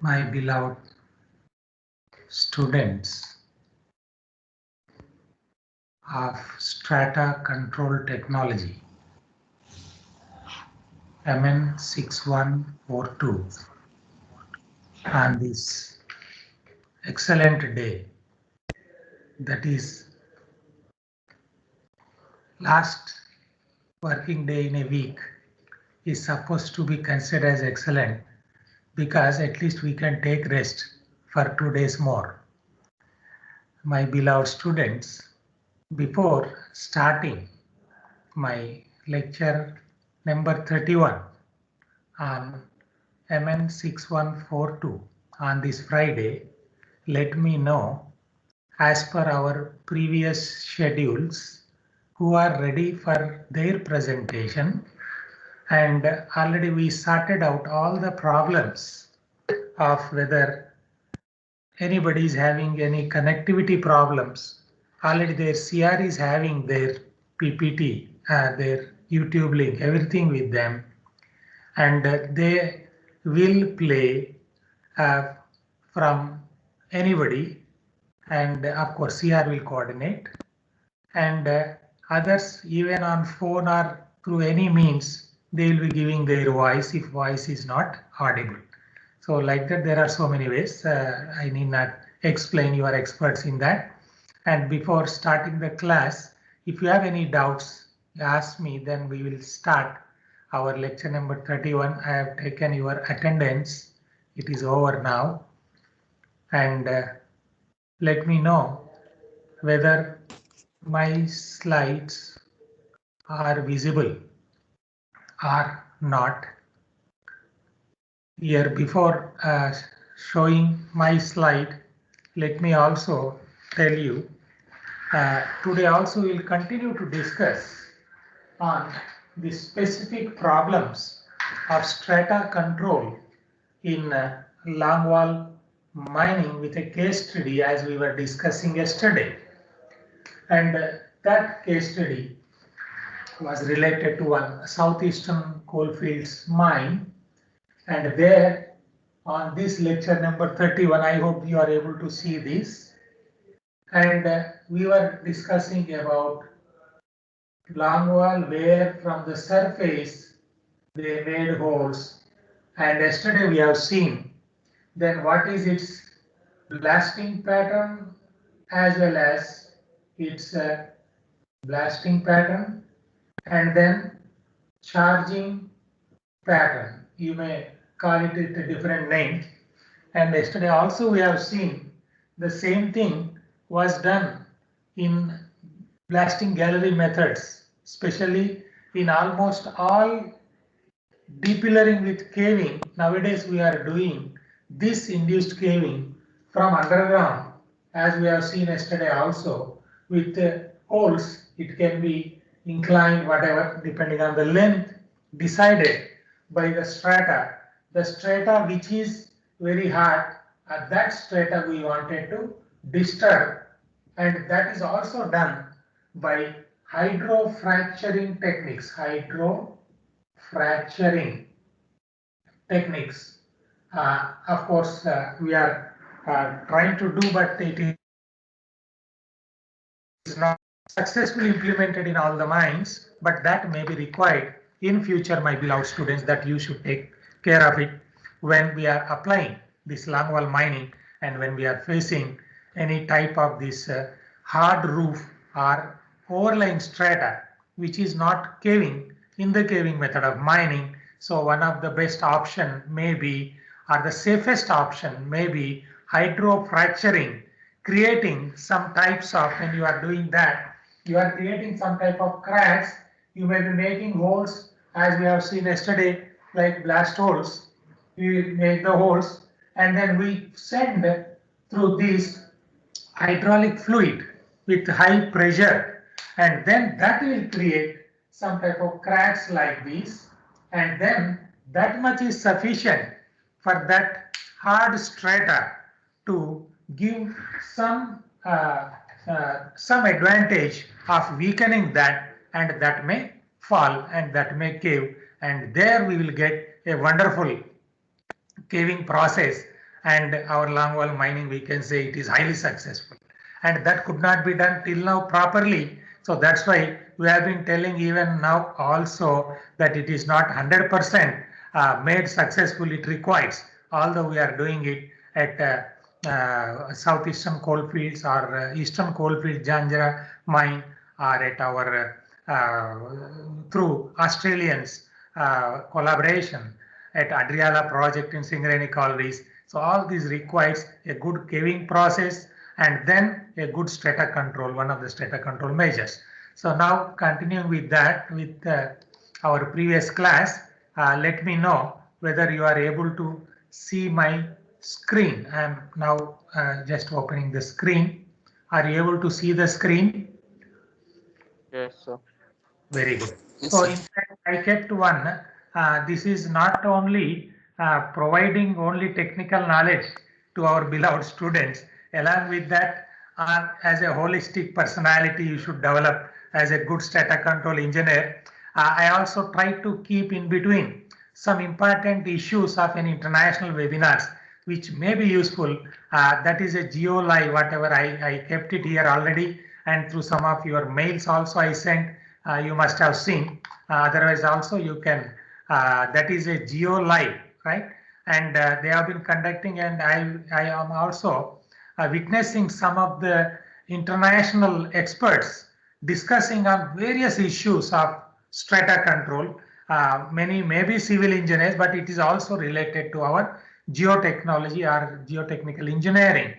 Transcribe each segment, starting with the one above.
My beloved students of Strata Control Technology, MN6142, on this excellent day, that is last working day in a week, is supposed to be considered as excellent because at least we can take rest for 2 days more. My beloved students, before starting my lecture number 31 on MN6142 on this Friday, let me know, as per our previous schedules, who are ready for their presentation. And already we sorted out all the problems of whether anybody is having any connectivity problems. Already their CR is having their PPT, their YouTube link, everything with them. And they will play from anybody, and of course CR will coordinate, and others even on phone or through any means they will be giving their voice if voice is not audible. So like that there are so many ways. I need not explain, you are experts in that. And before starting the class, if you have any doubts, ask me, then we will start our lecture number 31. I have taken your attendance. It is over now. And let me know whether my slides are visible or not. Here, before showing my slide, let me also tell you, today also we'll continue to discuss on the specific problems of strata control in longwall mining with a case study as we were discussing yesterday. And that case study was related to one southeastern coalfields mine. And there on this lecture number 31, I hope you are able to see this. And we were discussing about longwall where from the surface they made holes. And yesterday we have seen then what is its blasting pattern as well as its blasting pattern, and then charging pattern. You may call it a different name. And yesterday also we have seen the same thing was done in blasting gallery methods, especially in almost all depillering with caving. Nowadays we are doing this induced caving from underground, as we have seen yesterday also, with holes. It can be inclined, whatever, depending on the length decided by the strata. The strata which is very hard, at that strata we wanted to disturb, and that is also done by hydrofracturing techniques. Hydrofracturing techniques. Of course, we are trying to do, but it is not successfully implemented in all the mines, but that may be required in future, my beloved students, that you should take care of it when we are applying this longwall mining and when we are facing any type of this hard roof or overlying strata which is not caving in the caving method of mining. So one of the best option may be, or the safest option may be, hydrofracturing, creating some types of, when you are doing that, you are creating some type of cracks. You may be making holes as we have seen yesterday, like blast holes. We make the holes and then we send through this hydraulic fluid with high pressure, and then that will create some type of cracks like this, and then that much is sufficient for that hard strata to give some advantage of weakening that, and that may fall and that may cave, and there we will get a wonderful caving process and our longwall mining, we can say it is highly successful. And that could not be done till now properly. So that's why we have been telling even now also that it is not 100% made successful. It requires, although we are doing it at southeastern coalfields or eastern coalfield Janjara mine, or at our through Australians collaboration at Adriala project in Singareni Collieries. So all this requires a good caving process and then a good strata control, one of the strata control measures. So now continuing with that, with our previous class, let me know whether you are able to see my screen. I am now just opening the screen. Are you able to see the screen? Yes, sir. Very good. So in fact, I kept one. This is not only providing only technical knowledge to our beloved students. Along with that, as a holistic personality, you should develop as a good strata control engineer. I also try to keep in between some important issues of an international webinars, which may be useful. That is a geo live, whatever I kept it here already, and through some of your mails also I sent. You must have seen. Otherwise, also you can. That is a geo live, right? And they have been conducting, and I am also witnessing some of the international experts discussing on various issues of strata control. Many may be civil engineers, but it is also related to our geotechnology or geotechnical engineering,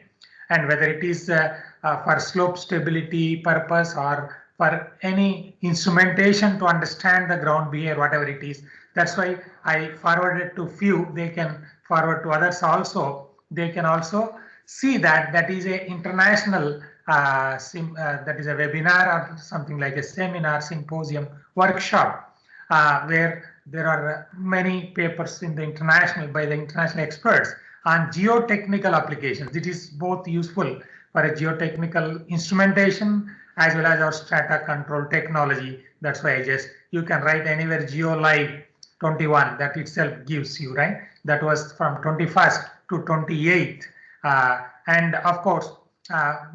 and whether it is for slope stability purpose or for any instrumentation to understand the ground behavior, whatever it is. That's why I forwarded to few. They can forward to others also. They can also see that that is a international that is a webinar or something like a seminar, symposium, workshop, where there are many papers in the international by the international experts on geotechnical applications. It is both useful for a geotechnical instrumentation as well as our strata control technology. That's why you can write anywhere GeoLive 21, that itself gives you, right? That was from 21st to 28th. And of course,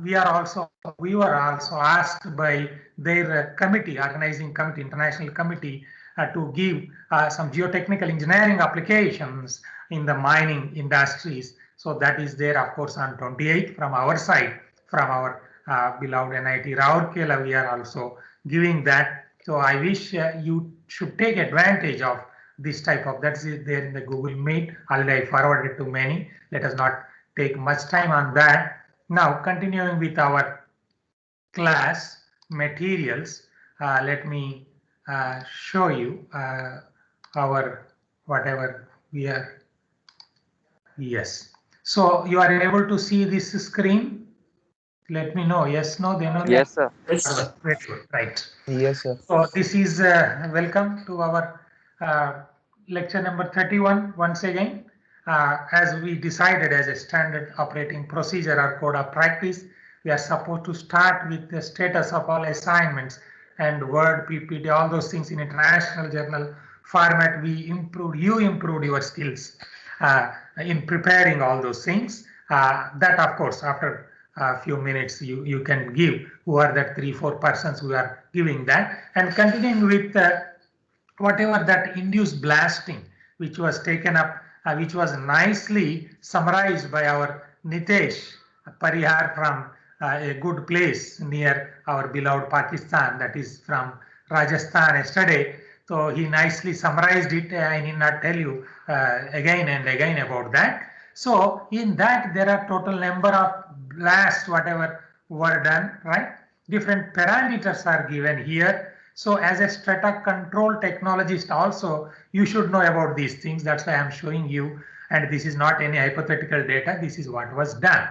we were also asked by their committee, organizing committee, international committee, to give some geotechnical engineering applications in the mining industries. So that is there, of course, on 28th from our side, from our beloved NIT Rourkela. We are also giving that. So I wish you should take advantage of this type of, that's there in the Google Meet. Already I forwarded to many. Let us not take much time on that. Now continuing with our class materials, let me show you our whatever we are. Yes. So you are able to see this screen? Let me know. Yes, no, then only. Yes, sir. Very good. Right. Yes, sir. So this is welcome to our lecture number 31 once again. As we decided as a standard operating procedure or code of practice, we are supposed to start with the status of all assignments and Word, PPT, all those things in international journal format. You improved your skills in preparing all those things. That of course, after a few minutes, you can give who are that 3-4 persons who are giving that, and continuing with whatever that induced blasting, which was taken up, which was nicely summarized by our Nitesh Parihar from a good place near our beloved Pakistan, that is from Rajasthan yesterday. So he nicely summarized it. I need not tell you again and again about that. So in that there are total number of blasts, whatever were done, right? Different parameters are given here. So as a strata control technologist also, you should know about these things. That's why I'm showing you. And this is not any hypothetical data. This is what was done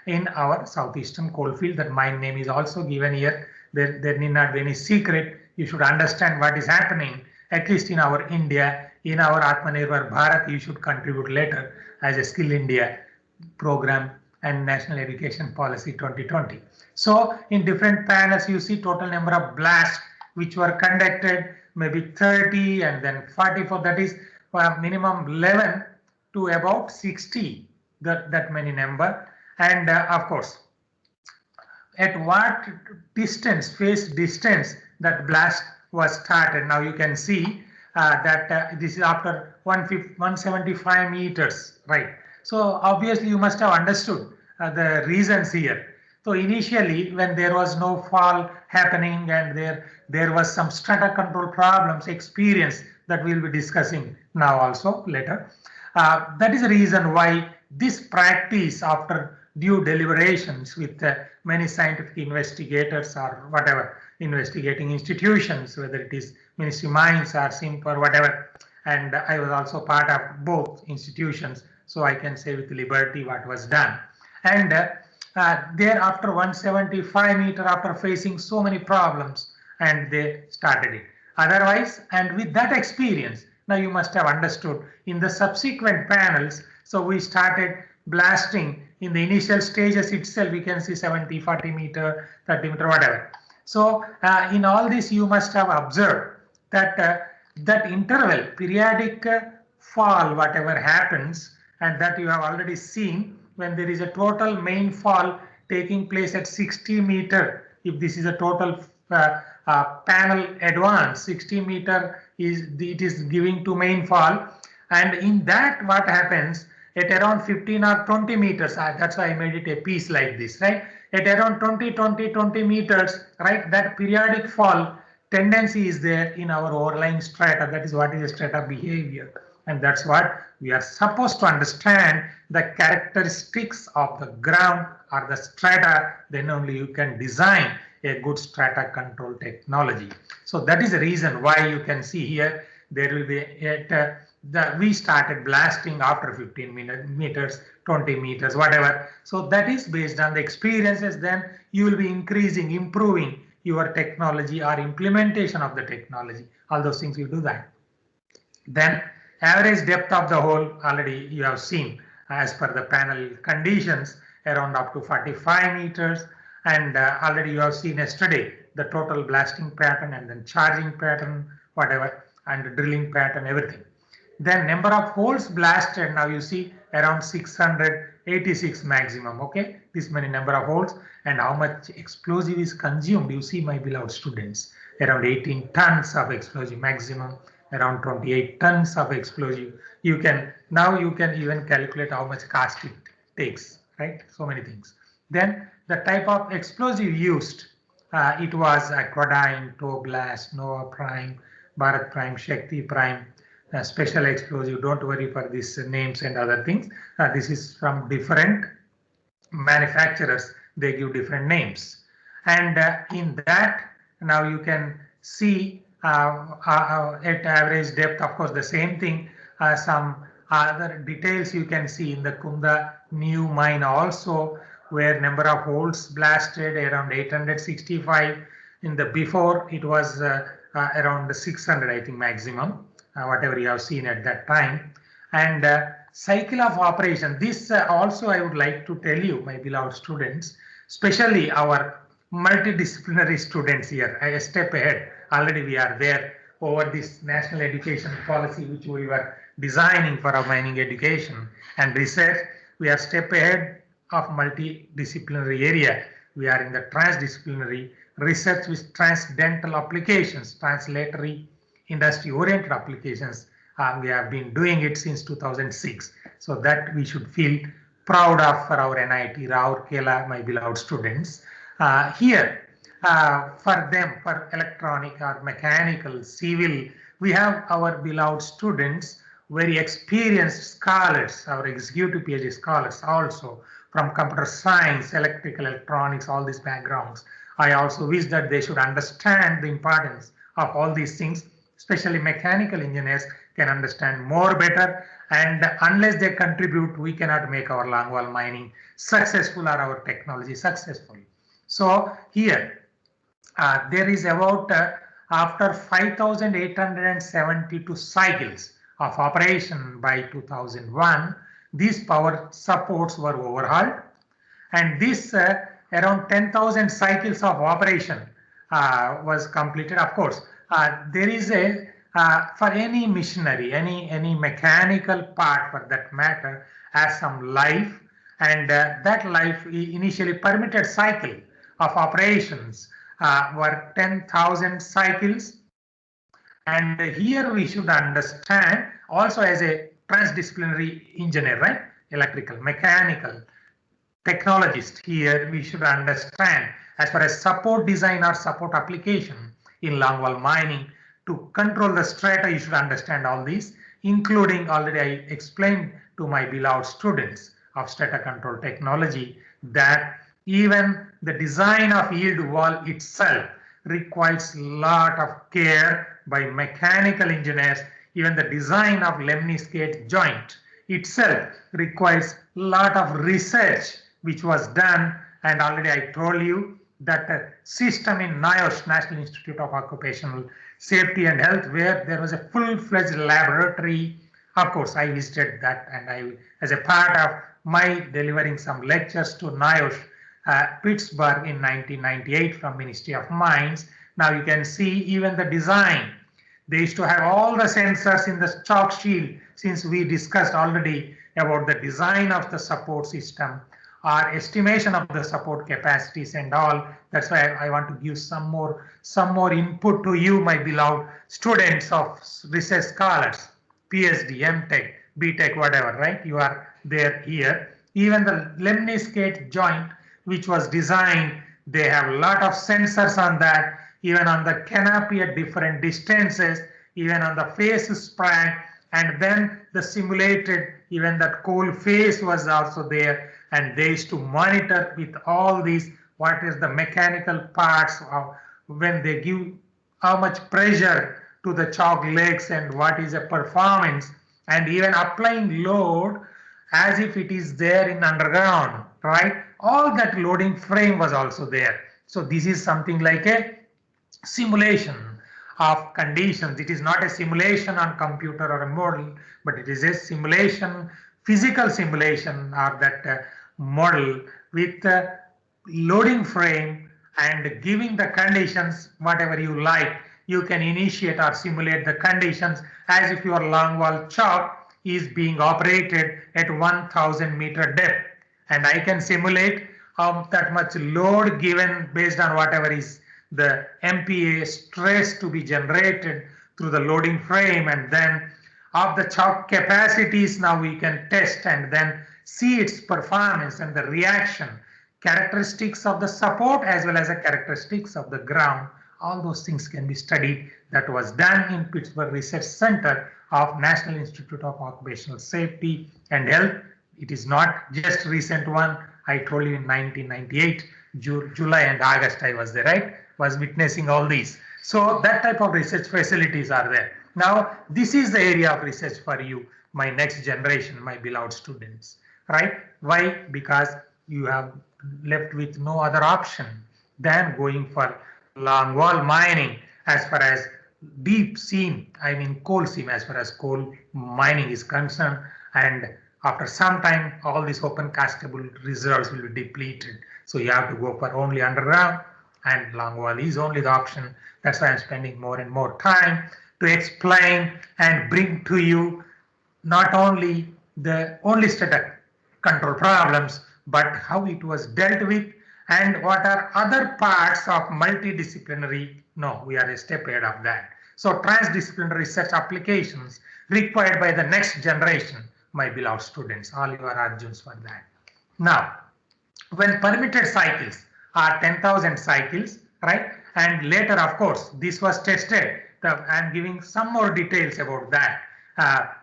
in our southeastern coalfield. That mine name is also given here. There need not be any secret. You should understand what is happening, at least in our India, in our Atmanirbhar Bharat. You should contribute later as a Skill India program and National Education Policy 2020. So in different panels, you see total number of blasts which were conducted, maybe 30 and then 44. That is minimum 11 to about 60 that many number. And of course, at what distance, phase distance, that blast was started. Now you can see that this is after 175 meters, right? So obviously you must have understood the reasons here. So initially, when there was no fall happening and there was some strata control problems experienced that we'll be discussing now also later. That is the reason why this practice, after due deliberations with many scientific investigators or whatever investigating institutions, whether it is Ministry Mines or SIMP or whatever, and I was also part of both institutions, so I can say with liberty what was done. And there after 175 meter, after facing so many problems, and they started it. Otherwise, and with that experience, now you must have understood in the subsequent panels, so we started blasting in the initial stages itself. We can see 70, 40 meter, 30 meter, whatever. So in all this, you must have observed that that interval, periodic fall, whatever happens, and that you have already seen when there is a total main fall taking place at 60 meter. If this is a total panel advance, 60 meter it is giving to main fall, and in that what happens at around 15 or 20 meters, that's why I made it a piece like this, right? At around 20 meters, right, that periodic fall tendency is there in our overlying strata. That is what is a strata behavior, and that's what we are supposed to understand, the characteristics of the ground or the strata. Then only you can design a good strata control technology. So that is the reason why you can see here there will be we started blasting after 15 meters, 20 meters, whatever. So that is based on the experiences. Then you will be increasing, improving your technology or implementation of the technology. All those things you do that. Then average depth of the hole already you have seen as per the panel conditions, around up to 45 meters. And already you have seen yesterday the total blasting pattern and then charging pattern, whatever, and drilling pattern, everything. Then number of holes blasted, now you see around 686 maximum. Okay, this many number of holes, and how much explosive is consumed. You see, my beloved students, around 18 tons of explosive maximum, around 28 tons of explosive. You can even calculate how much cost it takes, right? So many things. Then the type of explosive used, it was Aquadyne, Toblast, Nova Prime, Bharat Prime, Shakti Prime. Special explosive, don't worry for these names and other things. This is from different manufacturers, they give different names. And in that, now you can see at average depth, of course, the same thing. Some other details you can see in the Kunda new mine also, where number of holes blasted around 865. In the before, it was around 600, I think, maximum. Whatever you have seen at that time. And cycle of operation, this also I would like to tell you, my beloved students, especially our multidisciplinary students here, a step ahead. Already we are there over this national education policy which we were designing for our mining education and research. We are step ahead of multidisciplinary area. We are in the transdisciplinary research with transcendental applications, translatory industry-oriented applications. We have been doing it since 2006. So that we should feel proud of for our NIT Rourkela, my beloved students. Here, for them, for electronic or mechanical, civil, we have our beloved students, very experienced scholars, our executive PhD scholars also, from computer science, electrical, electronics, all these backgrounds. I also wish that they should understand the importance of all these things. Especially mechanical engineers can understand more better, and unless they contribute, we cannot make our longwall mining successful or our technology successful. So here, there is about after 5,872 cycles of operation by 2001, these power supports were overhauled, and this around 10,000 cycles of operation was completed. Of course, there is a for any machinery, any mechanical part for that matter, has some life, and that life initially permitted cycle of operations were 10,000 cycles. And here we should understand also as a transdisciplinary engineer, right? Electrical, mechanical, technologist here, we should understand as far as support design or support application in longwall mining to control the strata, you should understand all these, including already I explained to my beloved students of strata control technology that even the design of yield wall itself requires a lot of care by mechanical engineers. Even the design of lemniscate joint itself requires a lot of research which was done, and already I told you that the system in NIOSH, National Institute of Occupational Safety and Health, where there was a full-fledged laboratory. Of course, I visited that, and I, as a part of my delivering some lectures to NIOSH, Pittsburgh in 1998 from Ministry of Mines. Now you can see even the design. They used to have all the sensors in the chalk shield, since we discussed already about the design of the support system, our estimation of the support capacities and all. That's why I want to give some more input to you, my beloved students of research scholars, PhD, MTech, BTech, whatever, right? You are there here. Even the lemniscate joint, which was designed, they have a lot of sensors on that, even on the canopy at different distances, even on the face span, and then the simulated, even that coal face was also there, and they used to monitor with all these, what is the mechanical parts of when they give how much pressure to the chalk legs and what is a performance, and even applying load as if it is there in underground, right? All that loading frame was also there. So this is something like a simulation of conditions. It is not a simulation on computer or a model, but it is a simulation, physical simulation of that model with loading frame and giving the conditions whatever you like. You can initiate or simulate the conditions as if your longwall chalk is being operated at 1000 meter depth, and I can simulate how that much load given based on whatever is the MPa stress to be generated through the loading frame, and then of the chalk capacities now we can test and then see its performance and the reaction, characteristics of the support as well as the characteristics of the ground. All those things can be studied. That was done in Pittsburgh Research Center of National Institute of Occupational Safety and Health. It is not just recent one. I told you in 1998, July and August I was there, right? Was witnessing all these. So that type of research facilities are there. Now, this is the area of research for you, my next generation, my beloved students, right? Why? Because you have left with no other option than going for longwall mining as far as deep seam, I mean coal seam, as far as coal mining is concerned. And after some time, all these open castable reserves will be depleted. So you have to go for only underground, and longwall is only the option. That's why I'm spending more and more time to explain and bring to you not only the only strata control problems, but how it was dealt with and what are other parts of multidisciplinary. No, we are a step ahead of that. So transdisciplinary research applications required by the next generation, my beloved students, all you are Arjuns for that. Now, when permitted cycles are 10,000 cycles, right? And later, of course, this was tested. I'm giving some more details about that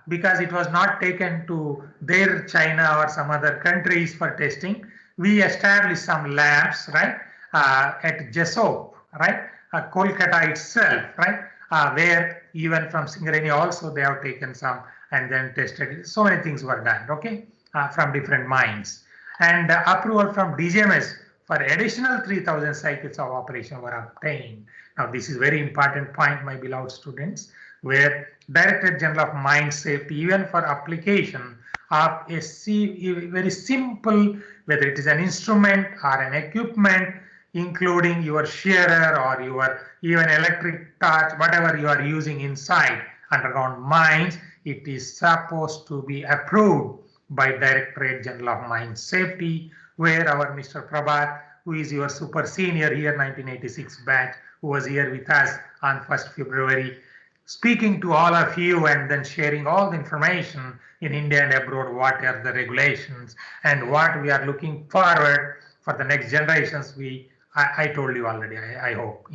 because it was not taken to their China or some other countries for testing. We established some labs, right, at JESOP, right, Kolkata itself, right, where even from Singareni also they have taken some and then tested. So many things were done, okay, from different mines. And approval from DGMS for additional 3,000 cycles of operation were obtained. Now, this is very important point, my beloved students, where Directorate General of Mine Safety, even for application of a very simple, whether it is an instrument or an equipment, including your shearer or your even electric torch, whatever you are using inside, underground mines, it is supposed to be approved by Directorate General of Mine Safety, where our Mr. Prabhat, who is your super senior here, 1986 batch, who was here with us on 1st February, speaking to all of you and then sharing all the information in India and abroad, what are the regulations and what we are looking forward for the next generations. I told you already, I hope,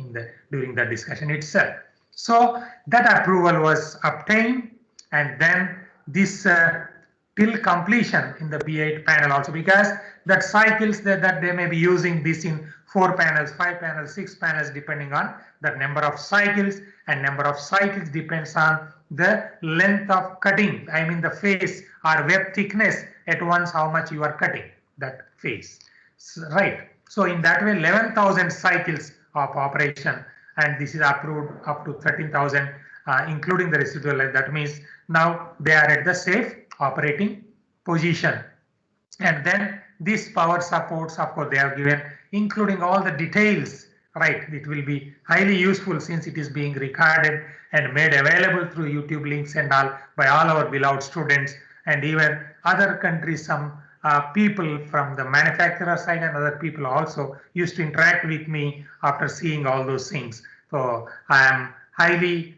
during the discussion itself. So that approval was obtained, and then this till completion in the B8 panel also, because that cycles that they may be using this in 4 panels, 5 panels, 6 panels, depending on the number of cycles, and number of cycles depends on the length of cutting. I mean the face or web thickness at once, how much you are cutting that face, right? So in that way, 11,000 cycles of operation, and this is approved up to 13,000, including the residual life. That means now they are at the safe operating position. And then these power supports, of course, they are given, including all the details, right? It will be highly useful since it is being recorded and made available through YouTube links and all by all our beloved students, and even other countries. Some people from the manufacturer side and other people also used to interact with me after seeing all those things. So I am highly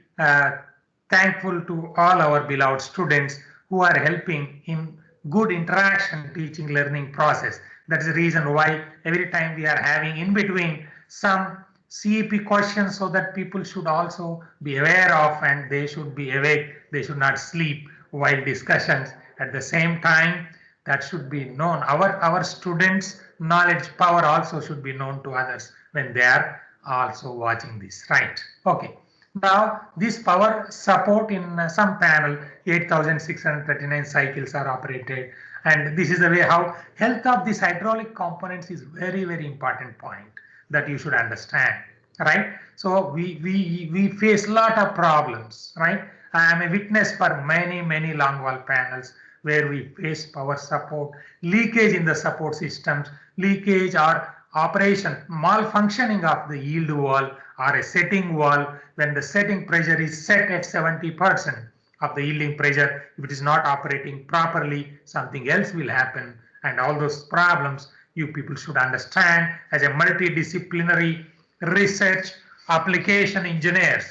thankful to all our beloved students who are helping in good interaction teaching learning process. That is the reason why every time we are having in between some CEP questions, so that people should also be aware of, and they should be awake. They should not sleep while discussions. At the same time, that should be known. Our students' knowledge power also should be known to others when they are also watching this, right? Okay. Now this power support in some panel, 8,639 cycles are operated, and this is the way how health of these hydraulic components is very, very important point that you should understand, right? So we face a lot of problems, right? I am a witness for many long wall panels where we face power support, leakage in the support systems, leakage or operation, malfunctioning of the yield wall or a setting wall. When the setting pressure is set at 70% of the yielding pressure, if it is not operating properly, something else will happen. And all those problems you people should understand as a multidisciplinary research application engineers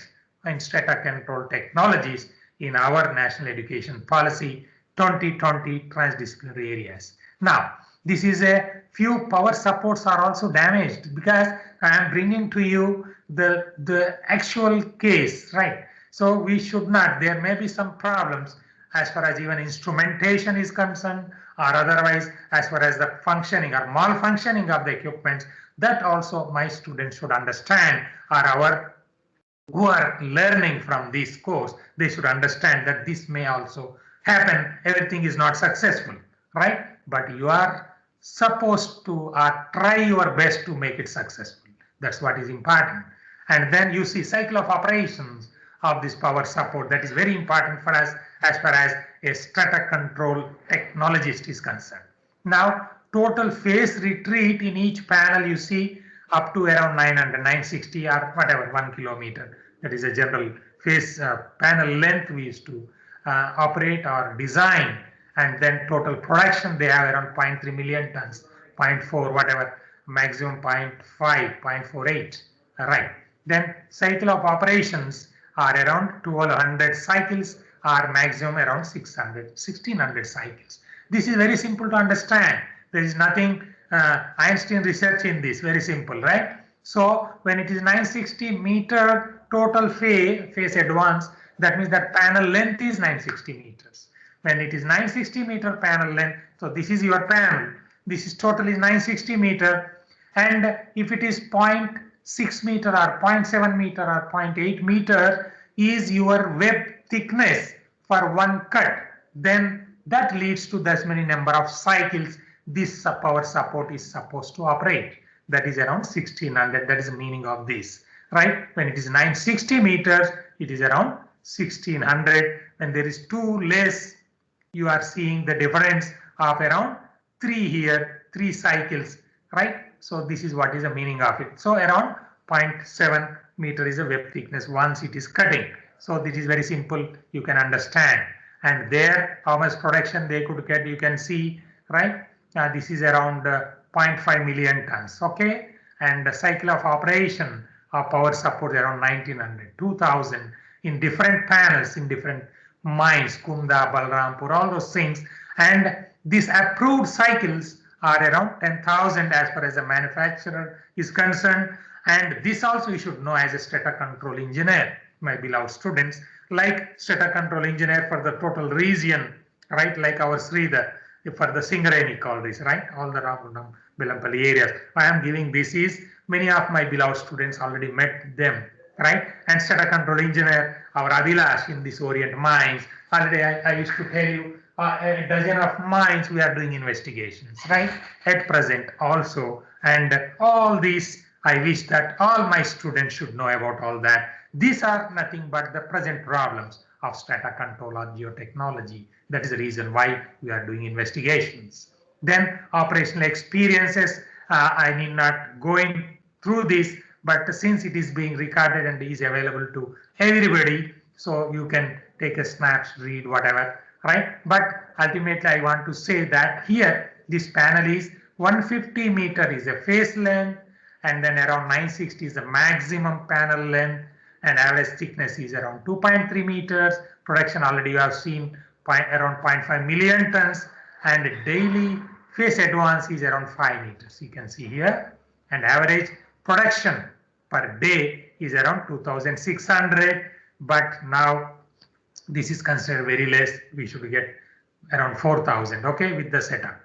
in strata control technologies in our national education policy 2020 transdisciplinary areas. Now, this is a few power supports are also damaged, because I am bringing to you the actual case, right? So we should not, there may be some problems as far as even instrumentation is concerned, or otherwise as far as the functioning or malfunctioning of the equipment. That also my students should understand, or our who are learning from this course, they should understand that this may also happen. Everything is not successful, right? But you are supposed to try your best to make it successful. That's what is important. And then you see cycle of operations of this power support. That is very important for us as far as a strata control technologist is concerned. Now, total phase retreat in each panel you see up to around 900, 960 or whatever, 1 kilometer. That is a general phase panel length we used to operate or design. And then total production, they have around 0.3 million tons, 0.4, whatever, maximum 0.5, 0.48, right? Then cycle of operations are around 1200 cycles, or maximum around 1600 cycles. This is very simple to understand. There is nothing Einstein research in this, very simple, right? So when it is 960 meter total phase advance, that means that panel length is 960 meters. When it is 960 meter panel length, so this is your panel, this is totally 960 meter, and if it is 0.6 meter or 0.7 meter or 0.8 meter is your web thickness for one cut, then that leads to this many number of cycles this power support is supposed to operate. That is around 1600. That is the meaning of this, right? When it is 960 meters, it is around 1600. When there is 2 less, you are seeing the difference of around 3 here, 3 cycles, right? So this is what is the meaning of it. So around 0.7 meter is a web thickness once it is cutting. So this is very simple, you can understand. And there, how much production they could get, you can see, right? This is around 0.5 million tons, okay? And the cycle of operation of power support around 1900, 2000 in different panels, in different mines, Kunda, Balrampur, all those things. And these approved cycles are around 10,000 as far as the manufacturer is concerned. And this also you should know as a stator control engineer, my beloved students, like stator control engineer for the total region, right? Like our Sridhar, for the Singareni call this, right? All the Ramgundam, Belampalli areas. I am giving this is many of my beloved students already met them, right? And stator control engineer, our Adilash in this Orient mines. Already I used to tell you a dozen of mines we are doing investigations, right? At present also. And all these, I wish that all my students should know about all that. These are nothing but the present problems of strata control or geotechnology. That is the reason why we are doing investigations. Then operational experiences, I need not going through this, but since it is being recorded and is available to everybody, so you can take a snapshot, read whatever, right? But ultimately I want to say that here this panel is 150 meter is a face length, and then around 960 is the maximum panel length, and average thickness is around 2.3 meters. Production already you have seen around 0.5 million tons, and daily face advance is around 5 meters. You can see here, and average production per day is around 2,600. But now this is considered very less. We should get around 4,000, okay, with the setup,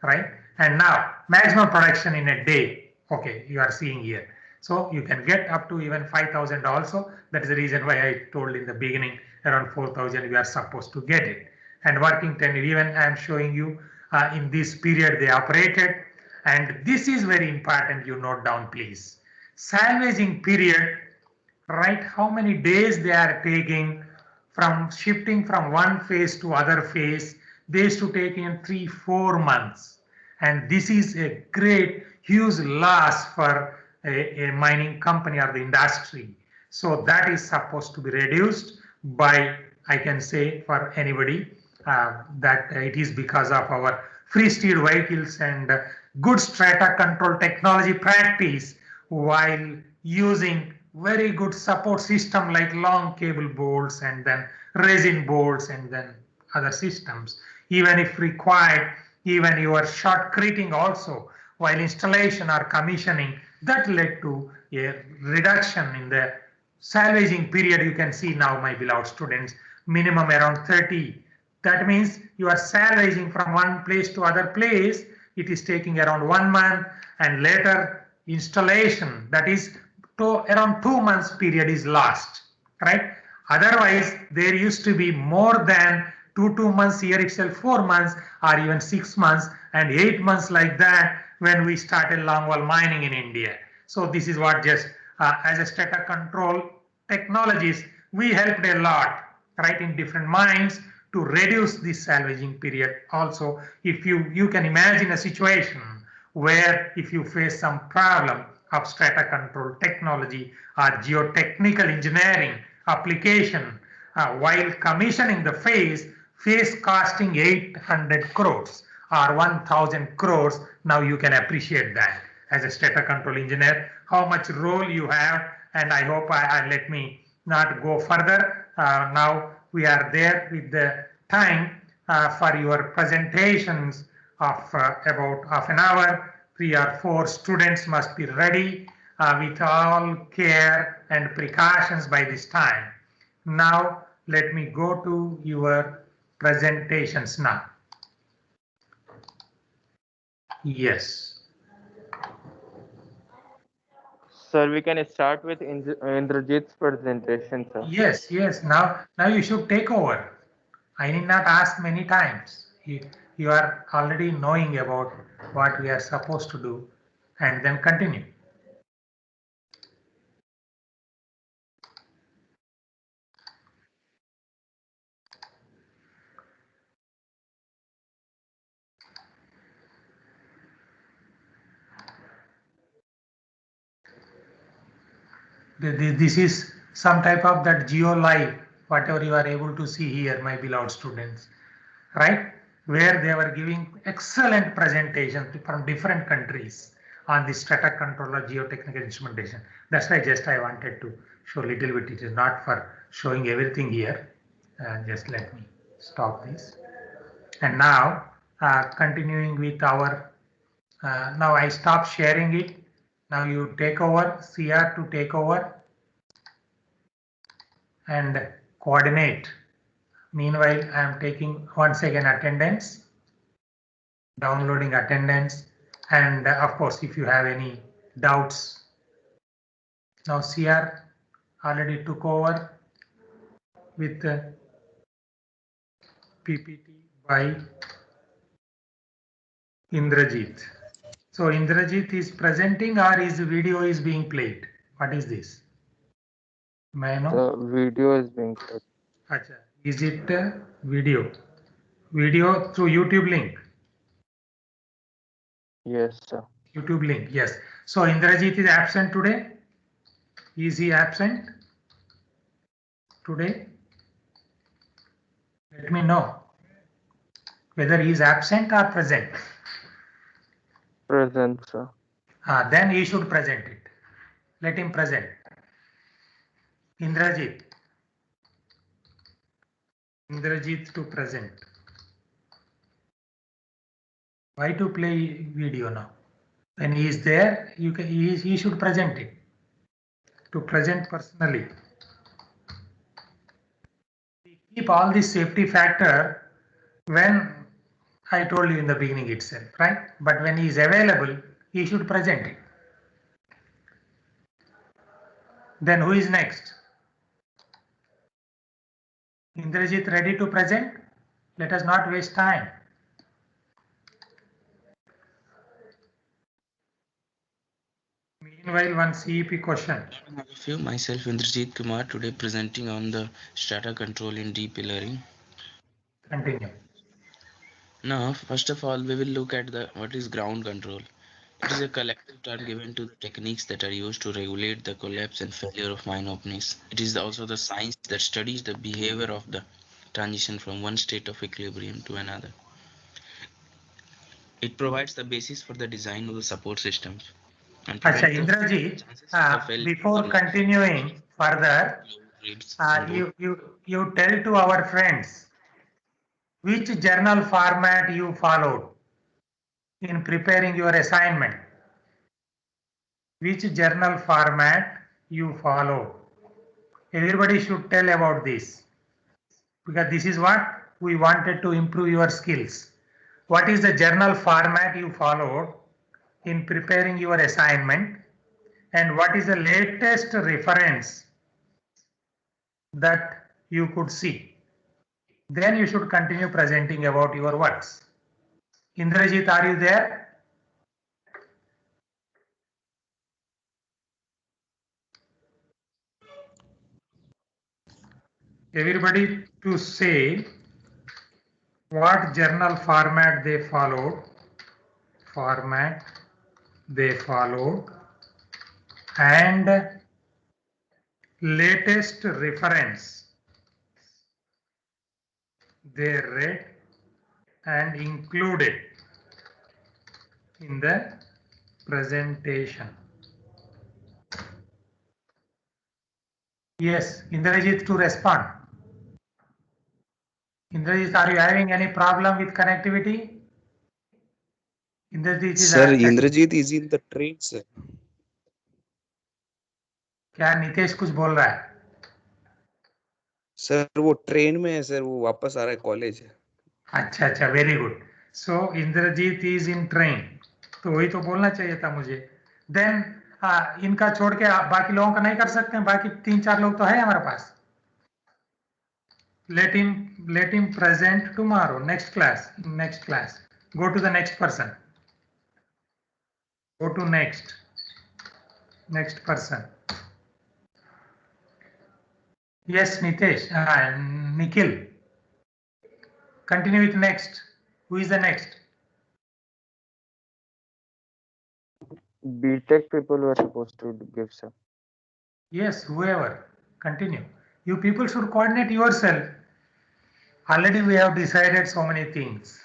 right? And now maximum production in a day, okay, you are seeing here. So you can get up to even 5,000 also. That is the reason why I told in the beginning around 4,000 we are supposed to get it. And working tenure, even I am showing you in this period they operated. And this is very important, you note down please. Salvaging period, right? How many days they are taking from shifting from one phase to other phase. They used to take in 3-4 months. And this is a great, huge loss for a mining company or the industry. So that is supposed to be reduced by, I can say for anybody, that it is because of our free steer vehicles and good strata control technology practice, while using very good support system like long cable bolts and then resin bolts and then other systems. Even if required, even your shotcreting also while installation or commissioning, that led to a reduction in the salvaging period. You can see now, my beloved students, minimum around 30. That means you are salvaging from one place to other place. It is taking around 1 month, and later installation, that is to around 2 months period is lost, right? Otherwise, there used to be more than 2 months, here itself 4 months or even 6 months and 8 months like that when we started longwall mining in India. So this is what just as a strata control technologies, we helped a lot, right, in different mines to reduce this salvaging period. Also, if you can imagine a situation where if you face some problem of strata control technology or geotechnical engineering application while commissioning the phase costing 800 crores or 1,000 crores, now you can appreciate that as a strata control engineer, how much role you have. And I hope let me not go further. Now we are there with the time for your presentations of about half an hour. 3 or 4 students must be ready with all care and precautions by this time. Now let me go to your presentations now. Yes. Sir, we can start with Indrajit's presentation, sir. Yes, yes. Now you should take over. I need not ask many times. You are already knowing about what we are supposed to do, and then continue. This is some type of that Geo Live whatever you are able to see here, my beloved students, right? Where they were giving excellent presentations from different countries on the strata controller geotechnical instrumentation. That's why just I wanted to show a little bit. It is not for showing everything here. Just let me stop this. And now continuing with our, now I stop sharing it. Now you take over, CR to take over and coordinate. Meanwhile, I am taking once again attendance, downloading attendance, and of course, if you have any doubts. Now CR already took over with PPT by Indrajit. So Indrajit is presenting or his video is being played? What is this? May I know? The video is being played. Acha. Is it video? Video through YouTube link? Yes, sir. YouTube link, yes. So Indrajit is absent today. Is he absent today? Let me know whether he is absent or present. Present, sir. Then he should present it. Let him present. Indrajit. Indrajit to present. Why to play video now? When he is there, you can, he should present it. To present personally. We keep all this safety factor when I told you in the beginning itself, right? But when he is available, he should present it. Then who is next? Indrajit ready to present? Let us not waste time. Meanwhile, one CEP question. Myself, Indrajit Kumar, today presenting on the strata control in deep pillaring. Continue. Now, first of all, we will look at what is ground control. It is a collective term given to the techniques that are used to regulate the collapse and failure of mine openings. It is also the science that studies the behavior of the transition from one state of equilibrium to another. It provides the basis for the design of the support systems. Acha, Indrajit, before continuing further, you tell to our friends which journal format you followed in preparing your assignment. Which journal format you follow. Everybody should tell about this, because this is what we wanted to improve your skills. What is the journal format you followed in preparing your assignment, and what is the latest reference that you could see? Then you should continue presenting about your works. Indrajit, are you there? Everybody to say what journal format they followed, and latest reference they read and included in the presentation. Yes, Indrajit to respond. Indrajit, are you having any problem with connectivity? Indrajit is Sir, Indrajit is in the train, sir. क्या नितेश कुछ बोल रहा है? Sir वो train में है sir, वो वापस आ रहा है कॉलेज. अच्छा अच्छा, very good. So Indrajit is in train, तो वही तो बोलना चाहिए था मुझे. देन इनका छोड़ के बाकी लोगों का नहीं कर सकते हैं? बाकी 3-4 लोग तो है हमारे पास. let him present tomorrow, next class. Go to the next person. Go to next person. Yes, Nitesh, Nikhil. Continue with next. Who is the next? BTech people were supposed to give, sir. Yes, whoever. Continue. You people should coordinate yourself. Already we have decided so many things.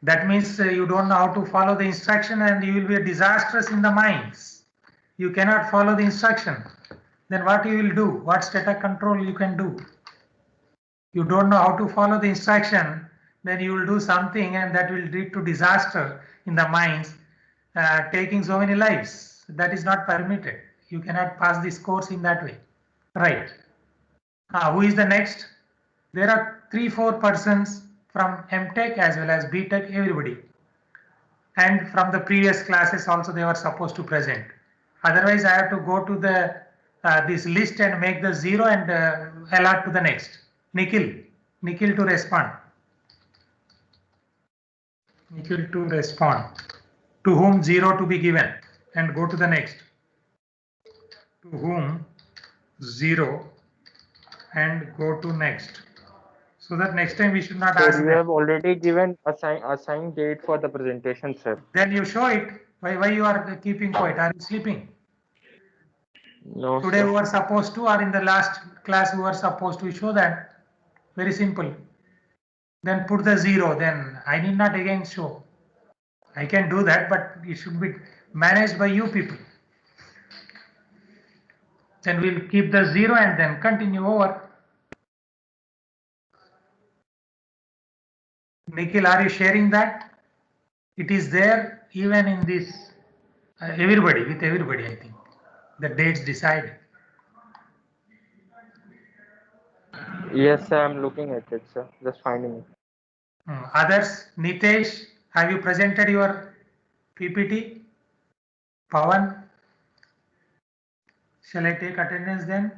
That means you don't know how to follow the instruction and you will be disastrous in the mines. You cannot follow the instruction. Then what you will do? What static control you can do? You don't know how to follow the instruction, then you will do something and that will lead to disaster in the mines, taking so many lives. That is not permitted. You cannot pass this course in that way. Right. Who is the next? There are 3-4 persons from MTech as well as BTech, everybody. And from the previous classes also they were supposed to present. Otherwise I have to go to the this list and make the 0 and allot to the next. Nikhil to respond. Nikhil to respond. To whom 0 to be given and go to the next. To whom 0 and go to next. So that next time we should not ask. Sir, you have already given assigned date for the presentation, sir. Then you show it. Why you are keeping quiet? Are you sleeping? No, Today sir. we were supposed to, or in the last class we were supposed to show that. Very simple. Then put the 0. Then I need not again show. I can do that, but it should be managed by you people. Then we'll keep the 0 and then continue over. Nikhil, are you sharing that? It is there even in this, everybody, with everybody, I think. The dates decided. Yes, sir, I'm looking at it, sir. Just finding it. Others, Nitesh, have you presented your PPT? Pawan, shall I take attendance then?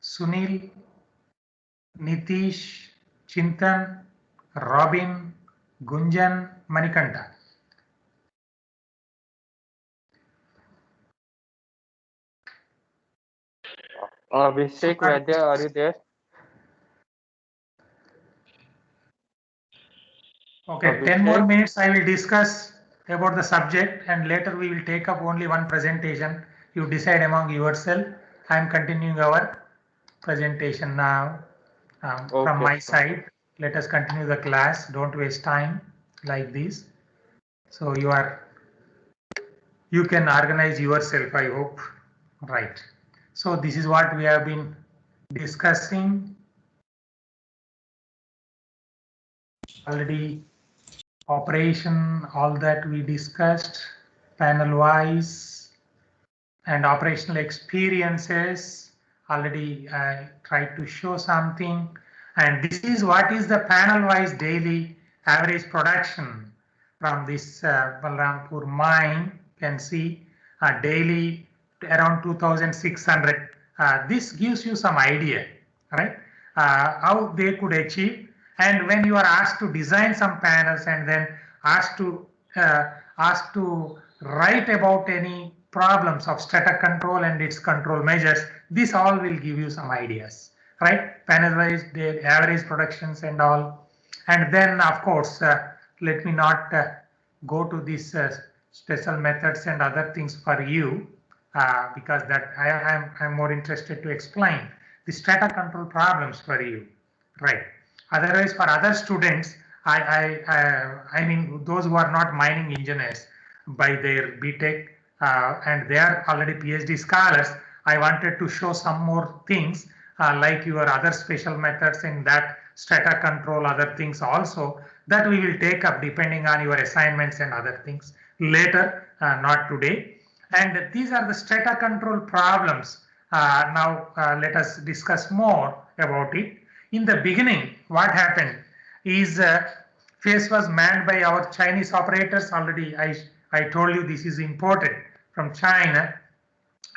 Sunil, Nitish, Chintan, Robin, Gunjan, Manikanta. Abhishek Vaidya, are you there? Okay, 10 more minutes I will discuss about the subject and later we will take up only one presentation. You decide among yourself. I am continuing our presentation now from my side. Let us continue the class. Don't waste time like this. So you can organize yourself, I hope. Right. So this is what we have been discussing already. Operation, all that we discussed, panel wise and operational experiences. Already I tried to show something, and this is what is the panel wise daily average production from this Balrampur mine. You can see daily around 2,600. This gives you some idea, right? How they could achieve. And when you are asked to design some panels and then asked to write about any problems of static control and its control measures, this all will give you some ideas, right? Panel wise, the average productions and all. And then of course, let me not go to these special methods and other things for you because that I'm more interested to explain the static control problems for you, right? Otherwise, for other students, I mean, those who are not mining engineers by their BTech and they are already PhD scholars, I wanted to show some more things like your other special methods in that strata control, other things also that we will take up depending on your assignments and other things later, not today. And these are the strata control problems. Now let us discuss more about it. In the beginning, what happened is phase was manned by our Chinese operators. Already I told you this is imported from China.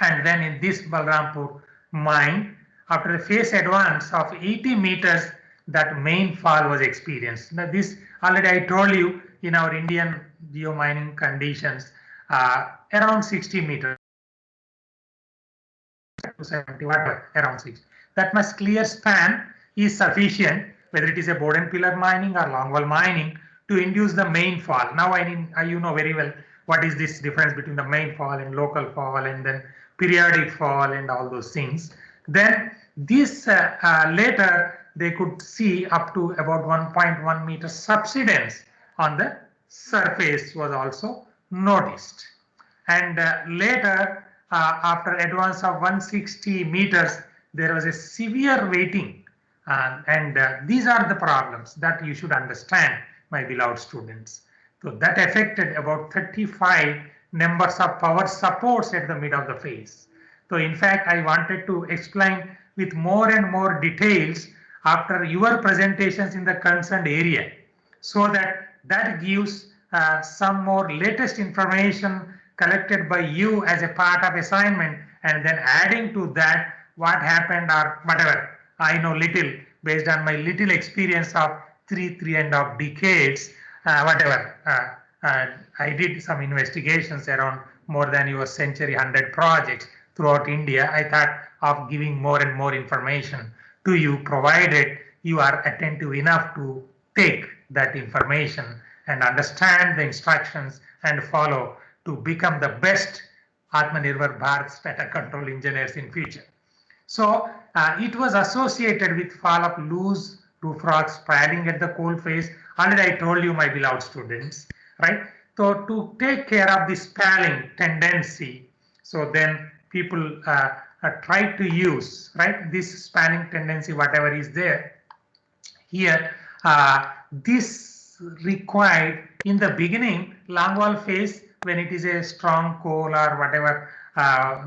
And then in this Balrampur mine, after a phase advance of 80 meters, that main fall was experienced. Now this already I told you in our Indian geomining conditions, around 60 meters. 70, whatever, around 60. That much clear span is sufficient, whether it is a board and pillar mining or longwall mining, to induce the main fall. Now you know very well what is this difference between the main fall and local fall and then periodic fall and all those things. Then this later they could see up to about 1.1 meter subsidence on the surface was also noticed. And later, after advance of 160 meters, there was a severe weighting. These are the problems that you should understand, my beloved students. So that affected about 35 numbers of power supports at the mid of the phase. So in fact, I wanted to explain with more and more details after your presentations in the concerned area, so that gives some more latest information collected by you as a part of assignment, and then adding to that what happened or whatever I know little based on my little experience of three and a half decades, whatever. I did some investigations around more than your century 100 projects throughout India. I thought of giving more and more information to you, provided you are attentive enough to take that information and understand the instructions and follow to become the best Atmanirbhar Bharat strata control engineers in future. So it was associated with fall of loose roof rocks padding at the coal face. Already I told you, my beloved students, right? So to take care of this spalling tendency, so then people try to use, right, this spanning tendency, whatever is there here, this required in the beginning long wall phase, when it is a strong coal or whatever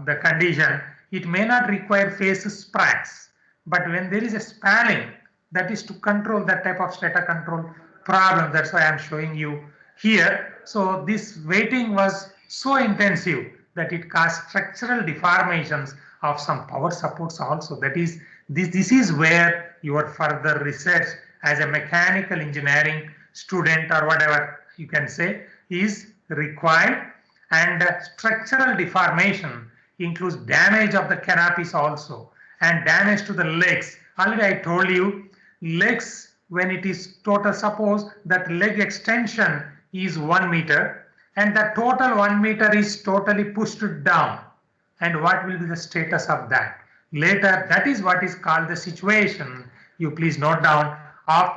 the condition, it may not require phase sprats. But when there is a spalling, that is to control that type of strata control problem. That's why I'm showing you here. So this weighting was so intensive that it caused structural deformations of some power supports also. That is, this is where your further research as a mechanical engineering student or whatever you can say is required. And structural deformation includes damage of the canopies also, and damage to the legs. Already I told you, legs, when it is total, suppose that leg extension is 1 meter and the total 1 meter is totally pushed down, and what will be the status of that later? That is what is called the situation, you please note down, of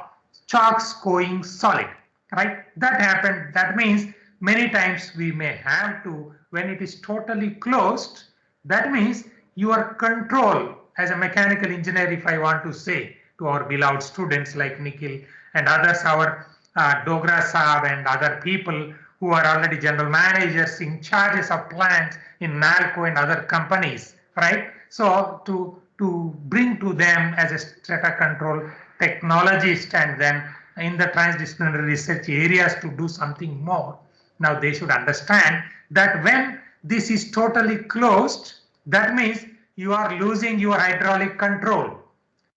chalks going solid, right? That happened. That means many times we may have to, when it is totally closed, that means your control as a mechanical engineer, if I want to say to our beloved students like Nikhil and others, our Dogra Saab and other people who are already general managers in charges of plants in NALCO and other companies, right? So to bring to them as a strata control technologist and then in the transdisciplinary research areas to do something more. Now they should understand that when this is totally closed, that means you are losing your hydraulic control,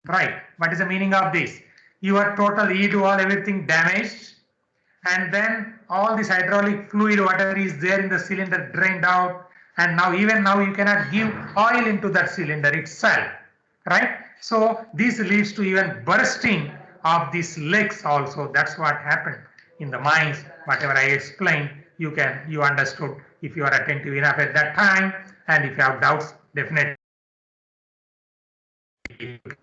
right? What is the meaning of this? Your total E2 all everything damaged, and then all this hydraulic fluid, whatever is there in the cylinder, drained out, and now even now you cannot give oil into that cylinder itself, right? So this leads to even bursting of these legs also. That's what happened in the mines. Whatever I explained, you understood if you are attentive enough at that time, and if you have doubts, definitely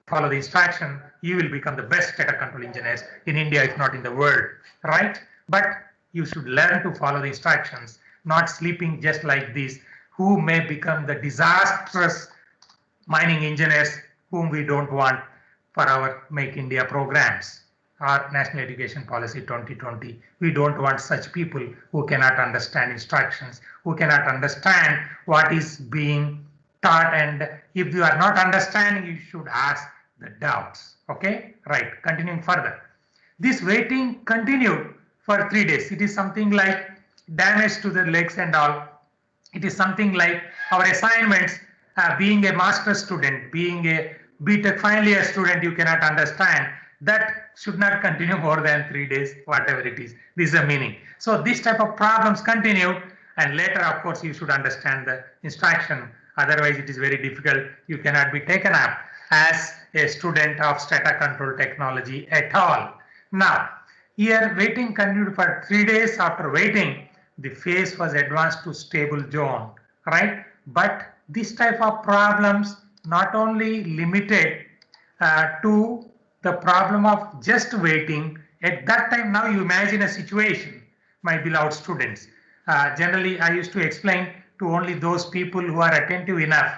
follow the instruction. You will become the best strata control engineers in India, if not in the world, right? But you should learn to follow the instructions, not sleeping just like this, who may become the disastrous mining engineers whom we don't want for our Make India programs or National Education Policy 2020. We don't want such people who cannot understand instructions, who cannot understand what is being taught, and if you are not understanding, you should ask the doubts. Okay, right, continuing further. This waiting continued for 3 days. It is something like damage to the legs and all. It is something like our assignments, being a master student, being a BTech final year student, you cannot understand. That should not continue more than 3 days, whatever it is. This is the meaning. So this type of problems continue, and later, of course, you should understand the instruction. Otherwise, it is very difficult. You cannot be taken up as a student of strata control technology at all. Now, here waiting continued for 3 days. After waiting, the phase was advanced to stable zone, right? But this type of problems not only limited to the problem of just waiting. At that time, now you imagine a situation, my beloved students. Generally, I used to explain to only those people who are attentive enough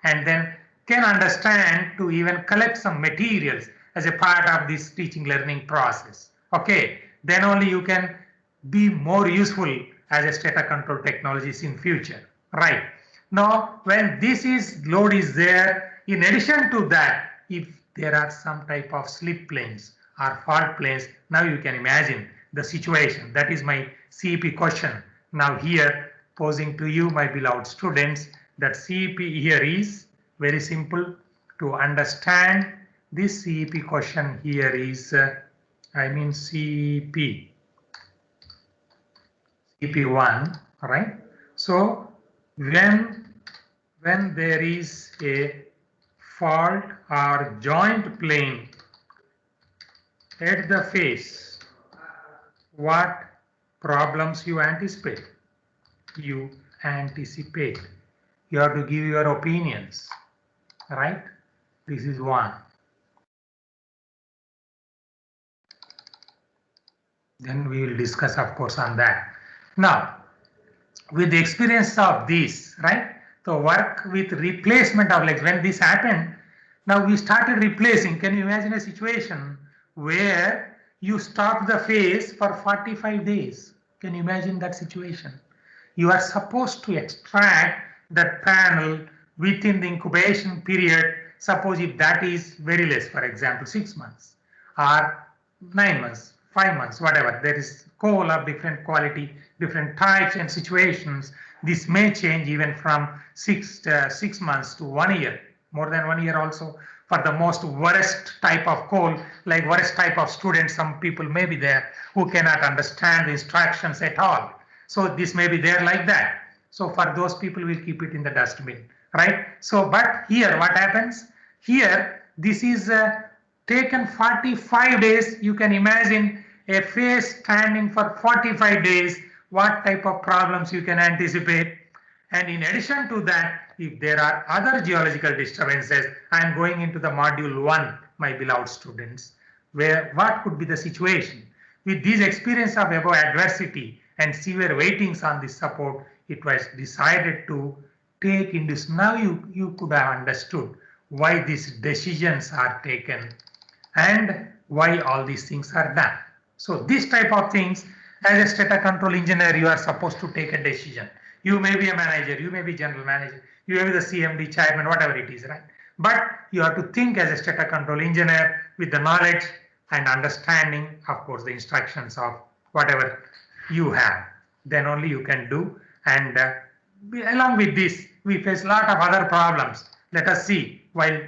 and then can understand to even collect some materials as a part of this teaching learning process. Okay, then only you can be more useful as a data control technologies in future, right? Now, when this is load is there, in addition to that, if there are some type of slip planes or fault planes, now you can imagine the situation. That is my CEP question. Now here posing to you, my beloved students, that CEP here is very simple to understand. This CEP question here is, CEP. CP1, right? So when there is a fault or joint plane at the face, what problems you anticipate? You anticipate. You have to give your opinions, right? This is one. Then we will discuss, of course, on that. Now, with the experience of this, right? So work with replacement of legs. When this happened, now we started replacing. Can you imagine a situation where you stop the phase for 45 days? Can you imagine that situation? You are supposed to extract that panel within the incubation period. Suppose if that is very less, for example, 6 months or 9 months, 5 months, whatever. There is coal of different quality, different types and situations. This may change even from 6 months to 1 year, more than 1 year also. For the most worst type of coal, like worst type of students, some people may be there who cannot understand the instructions at all. So this may be there like that. So for those people, we'll keep it in the dustbin, right? So, but here what happens? Here, this is taken 45 days. You can imagine a phase standing for 45 days, what type of problems you can anticipate. And in addition to that, if there are other geological disturbances, I am going into the module 1, my beloved students, where what could be the situation? With this experience of above adversity and severe waitings on this support, it was decided to take into, now you could have understood why these decisions are taken and why all these things are done. So this type of things, as a data control engineer, you are supposed to take a decision. You may be a manager, you may be general manager, you may be the CMD, chairman, whatever it is, right? But you have to think as a data control engineer with the knowledge and understanding, of course, the instructions of whatever you have. Then only you can do. And along with this, we face a lot of other problems. Let us see, while